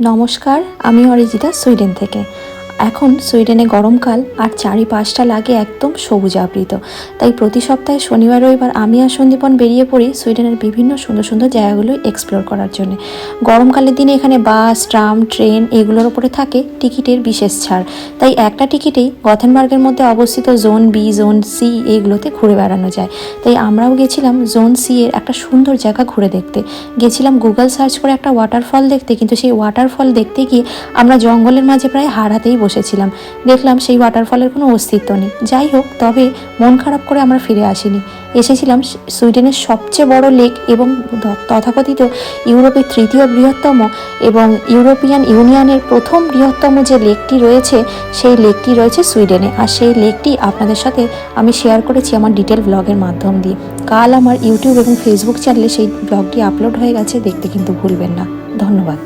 নমস্কার, আমি অরিজিতা সুইডেন থেকে। এখন সুইডেনে গরমকাল আর চারিপাশটা লাগে একদম সবুজ আবৃত। তাই প্রতি সপ্তাহে শনিবার রবিবার আমি আর সন্দীপন বেরিয়ে পড়ি সুইডেনের বিভিন্ন সুন্দর সুন্দর জায়গাগুলো এক্সপ্লোর করার জন্য। গরমকালের দিনে এখানে বাস, ট্রাম, ট্রেন এগুলোর ওপরে থাকে টিকিটের বিশেষ ছাড়। তাই একটা টিকিটেই গথেনবার্গের মধ্যে অবস্থিত জোন বি, জোন সি এইগুলোতে ঘুরে বেড়ানো যায়। তাই আমরাও গেছিলাম জোন সি এর একটা সুন্দর জায়গা ঘুরে দেখতে। গেছিলাম গুগল সার্চ করে একটা ওয়াটারফল দেখতে, কিন্তু সেই ওয়াটারফল দেখতে গিয়ে আমরা জঙ্গলের মাঝে প্রায় হারাতেই বসেছিলাম। দেখলাম সেই ওয়াটারফলের কোনো অস্তিত্ব নেই। যাই হোক, তবে মন খারাপ করে আমরা ফিরে আসিনি। এসেছিলাম সুইডেনের সবচেয়ে বড় লেক এবং তথাকথিত ইউরোপের তৃতীয় বৃহত্তম এবং ইউরোপিয়ান ইউনিয়নের প্রথম বৃহত্তম যে লেকটি রয়েছে সেই লেকটি রয়েছে সুইডেনে। আর সেই লেকটি আপনাদের সাথে আমি শেয়ার করেছি আমার ডিটেল ব্লগের মাধ্যম দিয়ে। কাল আমার ইউটিউব এবং ফেসবুক চ্যানেলে সেই ব্লগটি আপলোড হয়ে গেছে, দেখতে কিন্তু ভুলবেন না। ধন্যবাদ।